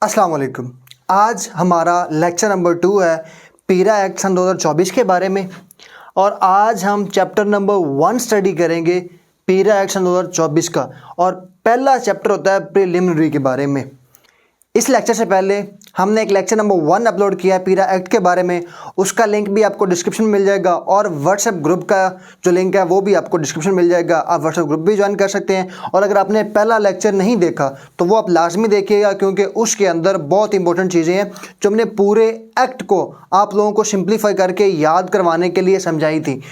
अस्सलाम वालेकुम। आज हमारा लेक्चर नंबर 2 है पीरा एक्ट सन 2024 के बारे में और आज हम चैप्टर नंबर 1 स्टडी करेंगे पीरा एक्ट सन 2024 का और पहला चैप्टर होता है प्रीलिमिनरी के बारे में। इस लेक्चर से पहले हमने एक लेक्चर नंबर 1 अपलोड किया है पीरा एक्ट के बारे में, उसका लिंक भी आपको डिस्क्रिप्शन में मिल जाएगा और व्हाट्सएप ग्रुप का जो लिंक है वो भी आपको डिस्क्रिप्शन में मिल जाएगा। आप व्हाट्सएप ग्रुप भी ज्वाइन कर सकते हैं और अगर आपने पहला लेक्चर नहीं देखा तो वो आप लाजमी देखिएगा क्योंकि उसके अंदर बहुत इंपॉर्टेंट चीज़ें हैं जो हमने पूरे एक्ट को आप लोगों को सिंप्लीफाई करके याद करवाने के लिए समझाई थी।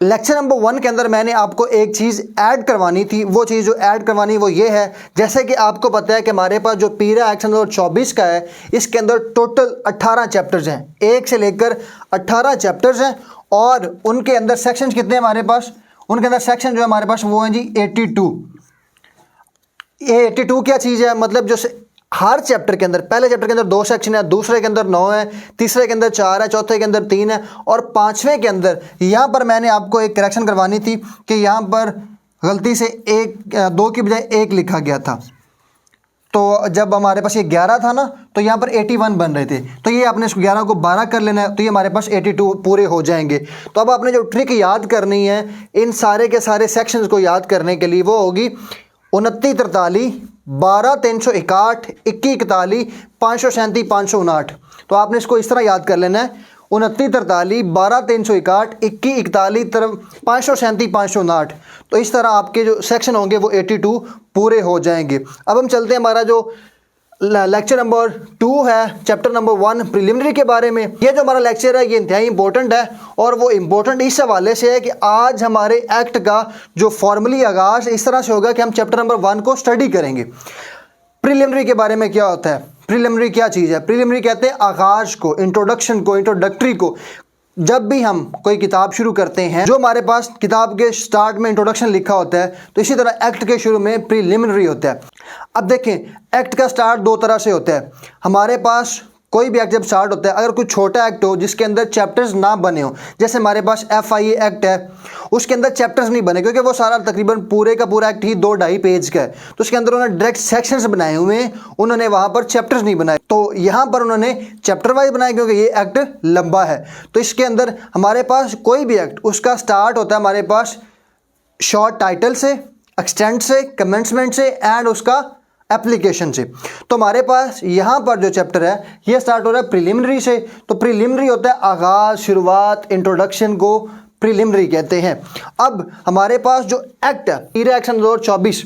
लेक्चर नंबर 1 के अंदर मैंने आपको एक चीज़ ऐड करवानी थी, वो चीज़ जो ऐड करवानी वो ये है, जैसे कि आपको पता है कि हमारे पास जो पीरा एक्ट 2024 का है इसके अंदर टोटल 18 चैप्टर्स हैं, 1 से लेकर 18 चैप्टर्स हैं और उनके अंदर सेक्शंस कितने हैं हमारे पास? उनके अंदर सेक्शन जो है हमारे पास वो हैं जी 82। ये 82 क्या चीज़ है? मतलब जो हर चैप्टर के अंदर पहले चैप्टर के अंदर 2 सेक्शन है, दूसरे के अंदर 9 है, तीसरे के अंदर 4 है, चौथे के अंदर 3 है और पांचवें के अंदर यहाँ पर मैंने आपको एक करेक्शन करवानी थी कि यहाँ पर गलती से 2 की बजाय 1 लिखा गया था। तो जब हमारे पास ये 11 था ना तो यहाँ पर 81 बन रहे थे, तो ये आपने इस 11 को 12 कर लेना है तो ये हमारे पास 82 पूरे हो जाएंगे। तो अब आपने जो ट्रिक याद करनी है इन सारे के सारे सेक्शंस को याद करने के लिए वो होगी 29 43 12 361 21 41 537 559। तो आपने इसको इस तरह याद कर लेना है 29 43 12 361 21 41 537 559। तो इस तरह आपके जो सेक्शन होंगे वो 82 पूरे हो जाएंगे। अब हम चलते हैं हमारा जो लेक्चर नंबर 2 है चैप्टर नंबर 1 प्रीलिमिनरी के बारे में। ये जो हमारा लेक्चर है ये इंतहाई इंपॉर्टेंट है और वो इम्पोर्टेंट इस हवाले से है कि आज हमारे एक्ट का जो फॉर्मली आगाज़ इस तरह से होगा कि हम चैप्टर नंबर 1 को स्टडी करेंगे। प्रीलिमिनरी के बारे में क्या होता है? प्रीलिमिनरी क्या चीज़ है? प्रीलिमिनरी कहते हैं आगाज़ को, इंट्रोडक्शन को, इंट्रोडक्टरी को। जब भी हम कोई किताब शुरू करते हैं जो हमारे पास किताब के स्टार्ट में इंट्रोडक्शन लिखा होता है तो इसी तरह एक्ट के शुरू में प्रीलिमिनरी होता है। अब देखें एक्ट का स्टार्ट 2 तरह से होता है। हमारे पास कोई भी एक्ट जब स्टार्ट होता है अगर कोई छोटा एक्ट हो जिसके अंदर चैप्टर्स ना बने हो, जैसे हमारे पास FIA एक्ट है उसके अंदर चैप्टर्स नहीं बने क्योंकि वो सारा तकरीबन पूरे का पूरा एक्ट ही 2-2.5 पेज का है, तो उसके अंदर उन्होंने डायरेक्ट सेक्शंस बनाए हुए हैं, उन्होंने वहाँ पर चैप्टर्स नहीं बनाए। तो यहाँ पर उन्होंने चैप्टर वाइज बनाए क्योंकि ये एक्ट लंबा है। तो इसके अंदर हमारे पास कोई भी एक्ट उसका स्टार्ट होता है हमारे पास शॉर्ट टाइटल से, एक्सटेंट से, कमेंसमेंट से एंड उसका एप्लीकेशन से। तो हमारे पास यहाँ पर जो चैप्टर है ये स्टार्ट हो रहा है प्रीलिमिनरी से। तो प्रीलिमिनरी होता है आगाज़, शुरुआत, इंट्रोडक्शन को प्रीलिमिनरी कहते हैं। अब हमारे पास जो एक्ट है पीरा एक्ट 2024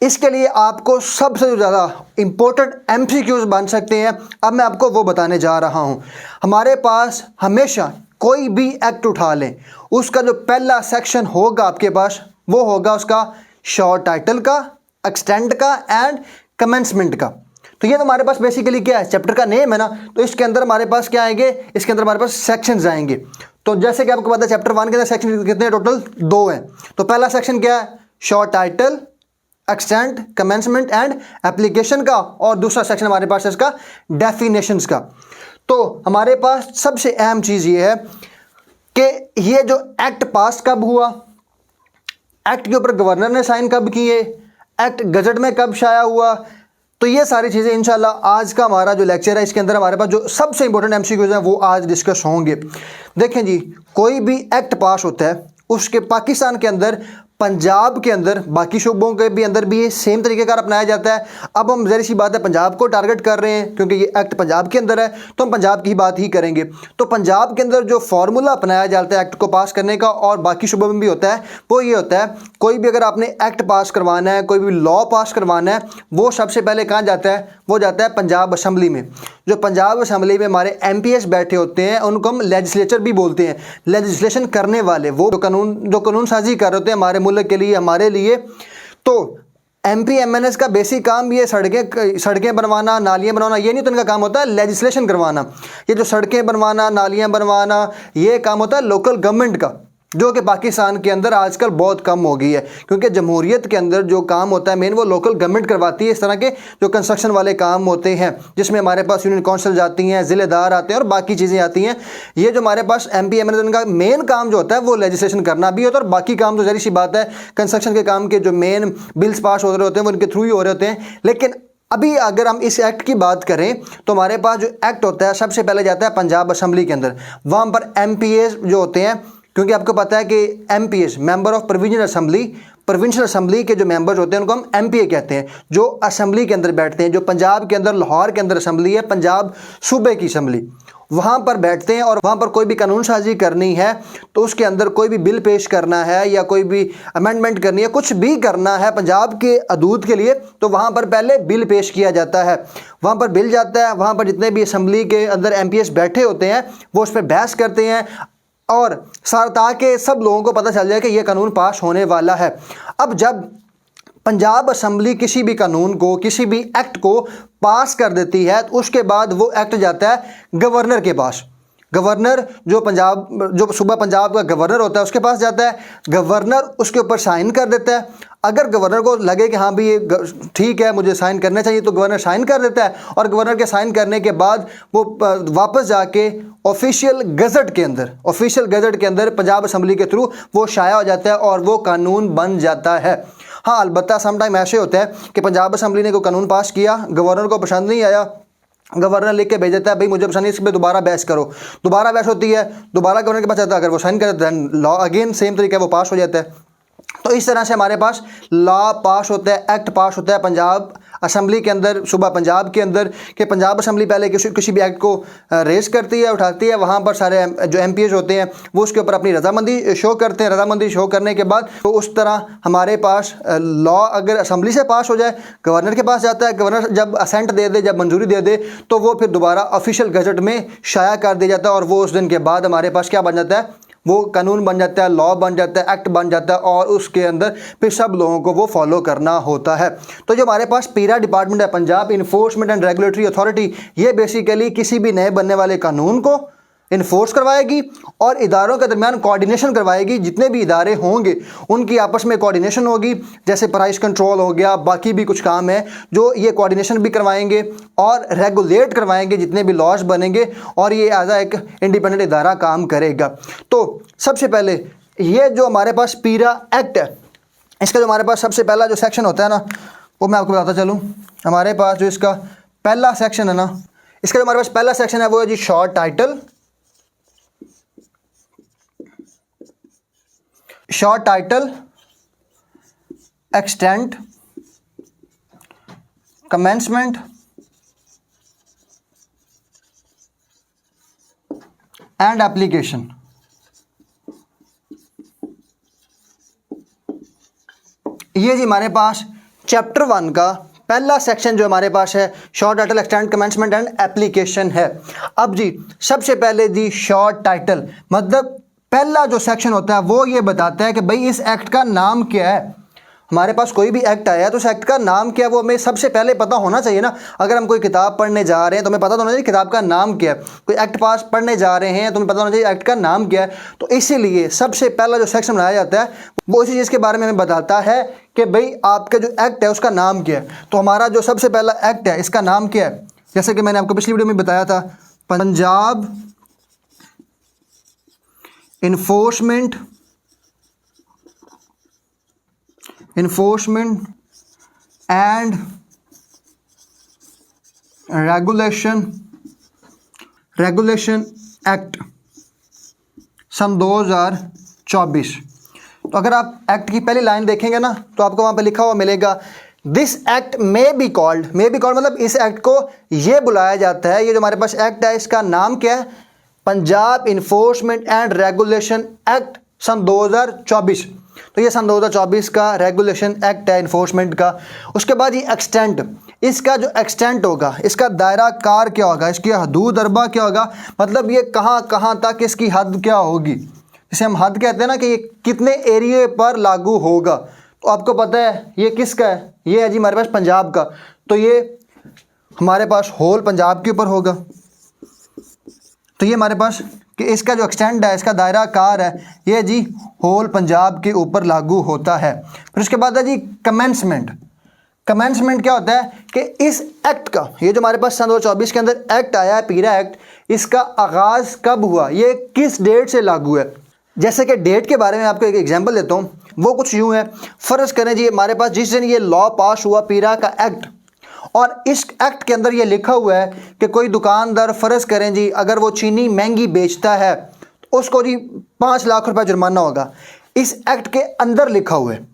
इसके लिए आपको सबसे ज़्यादा इम्पोर्टेंट MCQs बन सकते हैं। अब मैं आपको वो बताने जा रहा हूँ। हमारे पास हमेशा कोई भी एक्ट उठा लें उसका जो पहला सेक्शन होगा आपके पास वो होगा उसका शॉर्ट टाइटल का, एक्सटेंड का एंड कमेंसमेंट का। तो ये तो हमारे पास बेसिकली क्या है, चैप्टर का नेम है ना, तो इसके अंदर हमारे पास क्या आएंगे, इसके अंदर हमारे पास सेक्शंस आएंगे। तो जैसे कि आपको पता है चैप्टर 1 के अंदर सेक्शन कितने टोटल 2 हैं। तो पहला सेक्शन क्या है, short title, extend, commencement and application का, और दूसरा सेक्शन हमारे पास है इसका डेफिनेशंस का। तो हमारे पास सबसे अहम चीज़ ये है कि ये जो एक्ट पास कब हुआ, एक्ट के ऊपर गवर्नर ने साइन कब किए, एक्ट गजट में कब शाया हुआ, तो ये सारी चीज़ें इंशाल्लाह आज का हमारा जो लेक्चर है इसके अंदर हमारे पास जो सबसे इंपॉर्टेंट MCQs हैं वो आज डिस्कस होंगे। देखें जी, कोई भी एक्ट पास होता है उसके पाकिस्तान के अंदर, पंजाब के अंदर, बाकी सूबों के भी अंदर भी ये सेम तरीके का अपनाया जाता है। अब हम ज़ाहिर सी बात है पंजाब को टारगेट कर रहे हैं क्योंकि ये एक्ट पंजाब के अंदर है तो हम पंजाब की बात ही करेंगे। तो पंजाब के अंदर जो फार्मूला अपनाया जाता है एक्ट को पास करने का और बाकी सूबों में भी होता है वो ये होता है, कोई भी अगर आपने एक्ट पास करवाना है, कोई भी लॉ पास करवाना है, वो सबसे पहले कहाँ जाता है, वो जाता है पंजाब असम्बली में। जो पंजाब असम्बली में हमारे MPs बैठे होते हैं उनको हम लेजिस्लेचर भी बोलते हैं, लेजिस्लेशन करने वाले, वो जो कानून साजी कर रहे होते हैं हमारे मुल्क के लिए, हमारे लिए। तो MP MNS का बेसिक काम ये सड़कें बनवाना, नालियाँ बनवाना ये नहीं, तो इनका काम होता है लेजिस्लेशन करवाना। ये जो सड़कें बनवाना, नालियाँ बनवाना ये काम होता है लोकल गवर्नमेंट का, जो कि पाकिस्तान के अंदर आजकल बहुत कम हो गई है क्योंकि जमहूरियत के अंदर जो काम होता है मेन वो लोकल गवर्नमेंट करवाती है। इस तरह के जो कंस्ट्रक्शन वाले काम होते हैं जिसमें हमारे पास यूनियन काउंसिल जाती हैं, ज़िलेदार आते हैं और बाकी चीज़ें आती हैं। ये जो हमारे पास MP MNS का मेन काम जो होता है वो लेजिस्लेशन करना भी होता है और बाकी काम तो ज़ाहिर सी बात है कंस्ट्रक्शन के काम के जो मेन बिल्स पास हो रहे होते हैं वो इनके थ्रू ही हो रहे होते हैं। लेकिन अभी अगर हम इस एक्ट की बात करें तो हमारे पास जो एक्ट होता है सबसे पहले जाता है पंजाब असम्बली के अंदर। वहाँ पर MPs जो होते हैं, क्योंकि आपको पता है कि MPs member of provincial assembly के जो मेंबर्स होते हैं उनको हम MPA कहते हैं, जो असम्बली के अंदर बैठते हैं। जो पंजाब के अंदर लाहौर के अंदर असम्बली है, पंजाब सूबे की असम्बली, वहाँ पर बैठते हैं और वहाँ पर कोई भी कानून साजी करनी है तो उसके अंदर कोई भी बिल पेश करना है या कोई भी अमेंडमेंट करनी है, कुछ भी करना है पंजाब के हदूद के लिए, तो वहाँ पर पहले बिल पेश किया जाता है। वहाँ पर बिल जाता है, वहाँ पर जितने भी असम्बली के अंदर MPs बैठे होते हैं वो उस पर बहस करते हैं और ताकि सब लोगों को पता चल जाए कि ये कानून पास होने वाला है। अब जब पंजाब असम्बली किसी भी कानून को, किसी भी एक्ट को पास कर देती है तो उसके बाद वो एक्ट जाता है गवर्नर के पास। गवर्नर जो सूबा पंजाब का गवर्नर होता है उसके पास जाता है। गवर्नर उसके ऊपर साइन कर देता है। अगर गवर्नर को लगे कि हाँ भी ये ठीक है, मुझे साइन करना चाहिए, तो गवर्नर साइन कर देता है और गवर्नर के साइन करने के बाद वो वापस जाके ऑफिशियल गज़ट के अंदर पंजाब असम्बली के थ्रू वो शाया हो जाता है और वो कानून बन जाता है। हाँ, अलबत्ता सम टाइम ऐसे होता है कि पंजाब असम्बली ने कोई कानून पास किया, गवर्नर को पसंद नहीं आया, गवर्नर लिख के भेज देता है भाई मुझे पसंद नहीं, इस पर दोबारा बहस करो। दोबारा बहस होती है, दोबारा गवर्नर के पास जाता है, अगर वो साइन कर देता है लॉ अगेन सेम तरीका वो पास हो जाता है। तो इस तरह से हमारे पास लॉ पास होता है, एक्ट पास होता है पंजाब असम्बली के अंदर, सूबा पंजाब के अंदर, कि पंजाब असम्बली पहले किसी भी एक्ट को रेज करती है, उठाती है। वहाँ पर सारे जो MPs होते हैं वो उसके ऊपर अपनी रजामंदी शो करते हैं। रजामंदी शो करने के बाद तो उस तरह हमारे पास लॉ अगर असम्बली से पास हो जाए, गवर्नर के पास जाता है। गवर्नर जब असेंट दे दे, जब मंजूरी दे दे, तो वो फिर दोबारा ऑफिशियल गजट में शाया कर दिया जाता है और वो उस दिन के बाद हमारे पास क्या बन जाता है, वो कानून बन जाता है, लॉ बन जाता है, एक्ट बन जाता है और उसके अंदर फिर सब लोगों को वो फॉलो करना होता है। तो जो हमारे पास पीरा डिपार्टमेंट है, Punjab enforcement and regulatory authority, ये बेसिकली किसी भी नए बनने वाले कानून को इन्फोर्स करवाएगी और इदारों के दरमियान कोऑर्डिनेशन करवाएगी। जितने भी इदारे होंगे उनकी आपस में कोऑर्डिनेशन होगी, जैसे प्राइस कंट्रोल हो गया, बाकी भी कुछ काम है जो ये कोऑर्डिनेशन भी करवाएंगे और रेगुलेट करवाएंगे जितने भी लॉज बनेंगे, और ये एज एक इंडिपेंडेंट इदारा काम करेगा। तो सबसे पहले ये जो हमारे पास पीरा एक्ट है, इसका जो हमारे पास सबसे पहला जो सेक्शन होता है ना, वो मैं आपको बताता चलूँ। हमारे पास जो इसका पहला सेक्शन है ना, इसका जो हमारे पास पहला सेक्शन है वो है जी short title, extent, commencement and application. ये जी हमारे पास चैप्टर 1 का पहला सेक्शन जो हमारे पास है, short title, extent, commencement and application है। अब जी सबसे पहले जी शॉर्ट टाइटल, मतलब पहला जो सेक्शन होता है वो ये बताता है कि भाई इस एक्ट का नाम क्या है। हमारे पास कोई भी एक्ट आया तो उस एक्ट का नाम क्या है वो हमें सबसे पहले पता होना चाहिए ना। अगर हम कोई किताब पढ़ने जा रहे हैं तो हमें पता होना चाहिए किताब का नाम क्या है। कोई एक्ट पास पढ़ने जा रहे हैं तो हमें पता होना चाहिए एक्ट का नाम क्या है। तो इसीलिए सबसे पहला जो सेक्शन बनाया जाता है वो इसी चीज़ के बारे में हमें बताता है कि भाई आपका जो एक्ट है उसका नाम क्या है। तो हमारा जो सबसे पहला एक्ट है इसका नाम क्या है, जैसे कि मैंने आपको पिछली वीडियो में बताया था, Punjab enforcement and regulation act सन 2024। तो अगर आप एक्ट की पहली लाइन देखेंगे ना तो आपको वहां पे लिखा हुआ मिलेगा, this act may be called मतलब इस एक्ट को ये बुलाया जाता है। ये जो हमारे पास एक्ट है इसका नाम क्या है, Punjab enforcement and regulation act सन 2024। तो ये सन 2024 का रेगुलेशन एक्ट है इन्फोर्समेंट का। उसके बाद ये एक्सटेंट, इसका जो एक्सटेंट होगा, इसका दायरा कार क्या होगा, इसकी हदूद अरबा क्या होगा, मतलब ये कहाँ तक इसकी हद क्या होगी, जिसे हम हद कहते हैं ना कि ये कितने एरिए पर लागू होगा। तो आपको पता है ये किसका है, ये है जी हमारे पास पंजाब का। तो ये हमारे पास होल पंजाब के ऊपर होगा। तो ये हमारे पास कि इसका जो एक्सटेंड है, इसका दायरा कार है, ये जी होल पंजाब के ऊपर लागू होता है। फिर उसके बाद है जी कमेंसमेंट क्या होता है कि इस एक्ट का, ये जो हमारे पास सन 2024 के अंदर एक्ट आया है पीरा एक्ट, इसका आगाज़ कब हुआ, ये किस डेट से लागू है। जैसे कि डेट के बारे में आपको एक एग्जांपल देता हूँ, वो कुछ यूँ है। फ़र्ज़ करें जी हमारे पास जिस दिन ये लॉ पास हुआ पीरा का एक्ट, और इस एक्ट के अंदर ये लिखा हुआ है कि कोई दुकानदार फ़र्ज़ करें जी अगर वो चीनी महंगी बेचता है तो उसको जी 5 लाख रुपए जुर्माना होगा। इस एक्ट के अंदर लिखा हुआ है।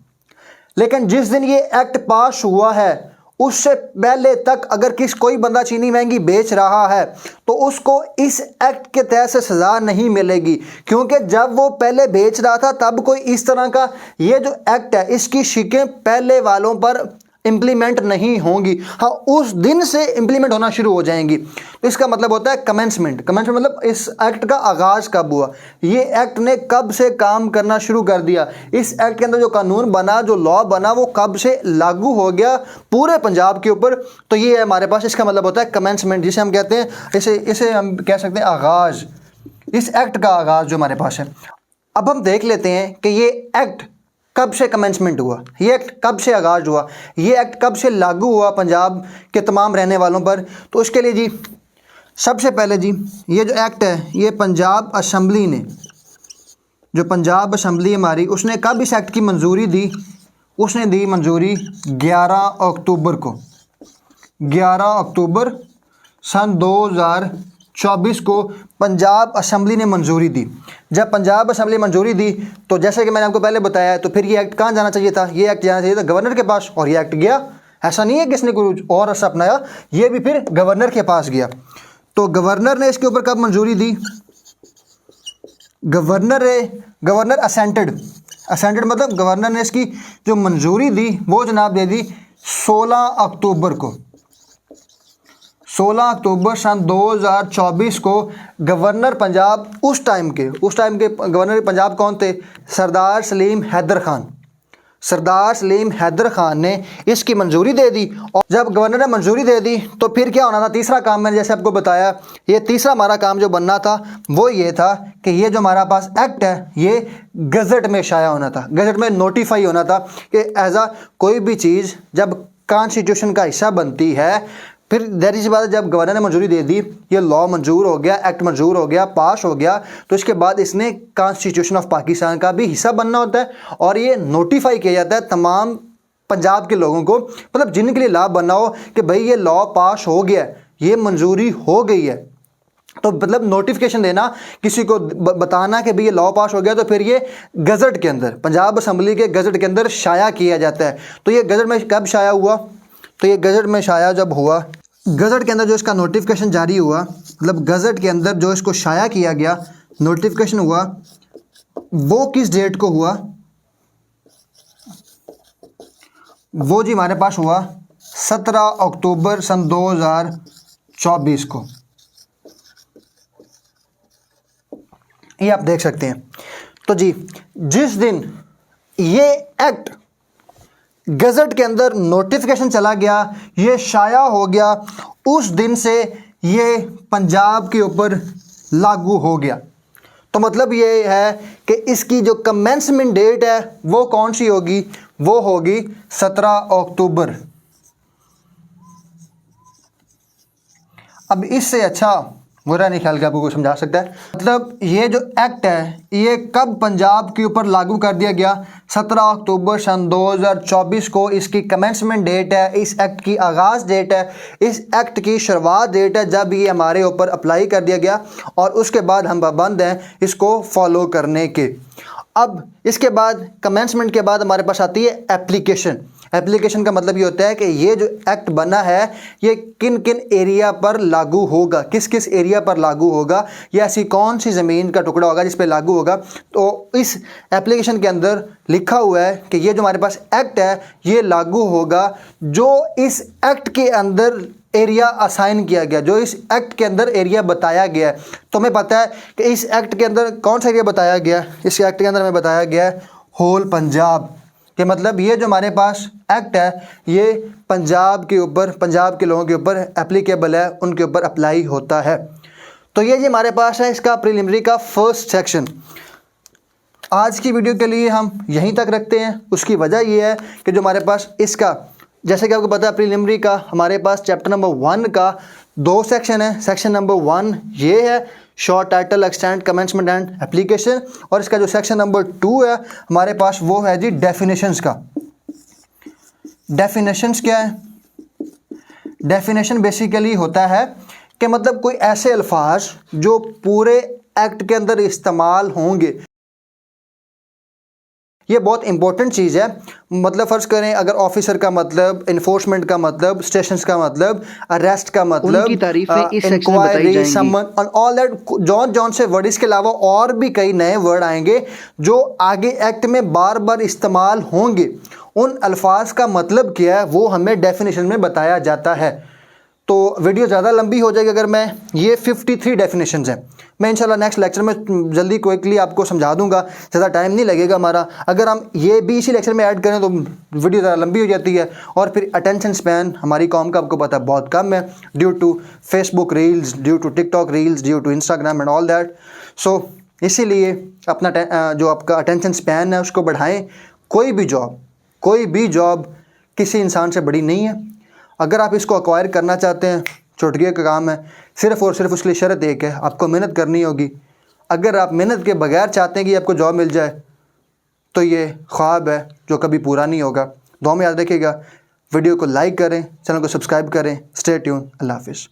लेकिन जिस दिन ये एक्ट पास हुआ है उससे पहले तक अगर कोई बंदा चीनी महंगी बेच रहा है तो उसको इस एक्ट के तहत से सज़ा नहीं मिलेगी, क्योंकि जब वो पहले बेच रहा था तब कोई इस तरह का ये जो एक्ट है इसकी शिकें पहले वालों पर इम्प्लीमेंट नहीं होंगी। हाँ, उस दिन से इम्प्लीमेंट होना शुरू हो जाएंगी। तो इसका मतलब होता है कमेंसमेंट। कमेंसमेंट मतलब इस एक्ट का आगाज़ कब हुआ, ये एक्ट ने कब से काम करना शुरू कर दिया, इस एक्ट के अंदर जो कानून बना, जो लॉ बना, वो कब से लागू हो गया पूरे पंजाब के ऊपर। तो ये है हमारे पास, इसका मतलब होता है कमेंसमेंट, जिसे हम कहते हैं, इसे हम कह सकते हैं आगाज़, इस एक्ट का आगाज़ जो हमारे पास है। अब हम देख लेते हैं कि ये एक्ट कब से कमेंसमेंट हुआ, ये एक्ट कब से आगाज़ हुआ, ये एक्ट कब से लागू हुआ पंजाब के तमाम रहने वालों पर। तो उसके लिए जी सबसे पहले जी ये जो एक्ट है ये पंजाब असम्बली ने, जो पंजाब असम्बली हमारी, उसने कब इस एक्ट की मंजूरी दी, उसने दी मंजूरी 11 अक्टूबर को, 11 अक्टूबर सन 2024 को पंजाब असम्बली ने मंजूरी दी। जब पंजाब असम्बली मंजूरी दी तो जैसे कि मैंने आपको पहले बताया, तो फिर ये एक्ट कहाँ जाना चाहिए था, ये एक्ट जाना चाहिए था गवर्नर के पास, और ये एक्ट गया। ऐसा नहीं है कि इसने कोई और रस्ता अपनाया, ये भी फिर गवर्नर के पास गया। तो गवर्नर ने इसके ऊपर कब मंजूरी दी, गवर्नर असेंटेड मतलब गवर्नर ने इसकी जो मंजूरी दी वो जनाब दे दी 16 अक्टूबर को, 16 अक्टूबर सन 2024 को गवर्नर पंजाब, उस टाइम के गवर्नर पंजाब कौन थे, सरदार सलीम हैदर खान। सरदार सलीम हैदर खान ने इसकी मंजूरी दे दी। और जब गवर्नर ने मंजूरी दे दी तो फिर क्या होना था, तीसरा काम मैंने जैसे आपको बताया, ये तीसरा हमारा काम जो बनना था वो ये था कि ये जो हमारा पास एक्ट है ये गज़ट में शाया होना था, गज़ट में नोटिफाई होना था कि एज आ कोई भी चीज़ जब कॉन्स्टिट्यूशन का हिस्सा बनती है, फिर दैट सी बात है, जब गवर्नर ने मंजूरी दे दी, ये लॉ मंजूर हो गया, एक्ट मंजूर हो गया, पास हो गया, तो इसके बाद इसने कॉन्स्टिट्यूशन ऑफ पाकिस्तान का भी हिस्सा बनना होता है और ये नोटिफाई किया जाता है तमाम पंजाब के लोगों को, मतलब जिनके लिए लाभ बनना हो कि भाई ये लॉ पास हो गया, ये मंजूरी हो गई है। तो मतलब नोटिफिकेशन देना, किसी को बताना कि भाई ये लॉ पास हो गया, तो फिर ये गज़ट के अंदर, पंजाब असम्बली के गज़ट के अंदर शाया किया जाता है। तो ये गज़ट में कब शाया हुआ, तो ये गज़ट में शाया जब हुआ, गज़ट के अंदर जो इसका नोटिफिकेशन जारी हुआ, मतलब गज़ट के अंदर जो इसको शाया किया गया, नोटिफिकेशन हुआ, वो किस डेट को हुआ, वो जी हमारे पास हुआ 17 अक्टूबर सन 2024 को। ये आप देख सकते हैं। तो जी जिस दिन ये एक्ट गज़ट के अंदर नोटिफिकेशन चला गया, ये शाया हो गया, उस दिन से ये पंजाब के ऊपर लागू हो गया। तो मतलब ये है कि इसकी जो कमेंसमेंट डेट है वो कौन सी होगी, वो होगी 17 अक्टूबर। अब इससे अच्छा बुरा नहीं ख्याल कि आपको कुछ समझा सकता है। मतलब ये जो एक्ट है ये कब पंजाब के ऊपर लागू कर दिया गया, 17 अक्टूबर सन 2024 को इसकी कमेंसमेंट डेट है, इस एक्ट की आगाज़ डेट है, इस एक्ट की शुरुआत डेट है जब ये हमारे ऊपर अप्लाई कर दिया गया, और उसके बाद हम पाबंद हैं इसको फॉलो करने के। अब इसके बाद कमेंसमेंट के बाद हमारे पास आती है एप्लीकेशन। एप्लीकेशन का मतलब ये होता है कि ये जो एक्ट बना है ये किन किन एरिया पर लागू होगा, किस किस एरिया पर लागू होगा, या ऐसी कौन सी ज़मीन का टुकड़ा होगा जिस पे लागू होगा। तो इस एप्लीकेशन के अंदर लिखा हुआ है कि ये जो हमारे पास एक्ट है ये लागू होगा जो इस एक्ट के अंदर एरिया असाइन किया गया, जो इस एक्ट के अंदर एरिया बताया गया है। तो हमें पता है कि इस एक्ट के अंदर कौन सा एरिया बताया गया, इस एक्ट के अंदर हमें बताया गया है होल पंजाब, कि मतलब ये जो हमारे पास एक्ट है ये पंजाब के ऊपर, पंजाब के लोगों के ऊपर एप्लीकेबल है, उनके ऊपर अप्लाई होता है। तो ये जी हमारे पास है इसका प्रीलिमिनरी का फर्स्ट सेक्शन। आज की वीडियो के लिए हम यहीं तक रखते हैं। उसकी वजह ये है कि जो हमारे पास इसका, जैसे कि आपको पता है प्रीलिमिनरी का हमारे पास चैप्टर नंबर 1 का 2 सेक्शन है। सेक्शन नंबर 1 ये है short title, extent, commencement and application, और इसका जो सेक्शन नंबर 2 है हमारे पास वो है जी डेफिनेशंस का। डेफिनेशंस क्या है, डेफिनेशन बेसिकली होता है कि मतलब कोई ऐसे अल्फाज जो पूरे एक्ट के अंदर इस्तेमाल होंगे। ये बहुत इंपॉर्टेंट चीज़ है। मतलब फ़र्ज़ करें अगर ऑफिसर का मतलब, इन्फोर्समेंट का मतलब, स्टेशंस का मतलब, अरेस्ट का मतलब, उनकी तारीफें इस सेक्शन में बताई इंक्वायरी, जाएंगी। समन और ऑल दैट, जॉन जॉन से वर्ड, इसके अलावा और भी कई नए वर्ड आएंगे जो आगे एक्ट में बार बार इस्तेमाल होंगे। उन अल्फाज का मतलब क्या है वो हमें डेफिनेशन में बताया जाता है। तो वीडियो ज़्यादा लंबी हो जाएगी अगर मैं ये 53 डेफिनेशंस हैं। मैं इंशाल्लाह नेक्स्ट लेक्चर में जल्दी क्विकली आपको समझा दूंगा, ज़्यादा टाइम नहीं लगेगा हमारा। अगर हम ये भी इसी लेक्चर में ऐड करें तो वीडियो ज़्यादा लंबी हो जाती है, और फिर अटेंशन स्पैन हमारी कौम का आपको पता है बहुत कम है, due to Facebook reels, due to TikTok reels, due to Instagram and all that. So इसीलिए अपना जो आपका अटेंशन स्पैन है उसको बढ़ाएँ। कोई भी जॉब किसी इंसान से बड़ी नहीं है। अगर आप इसको अक्वायर करना चाहते हैं, चुटकी का काम है, सिर्फ़ और सिर्फ उसके लिए शर्त एक है, आपको मेहनत करनी होगी। अगर आप मेहनत के बगैर चाहते हैं कि आपको जॉब मिल जाए तो ये ख्वाब है जो कभी पूरा नहीं होगा। दुआ में याद रखिएगा। वीडियो को लाइक करें, चैनल को सब्सक्राइब करें। Stay tune. अल्लाह हाफिज़।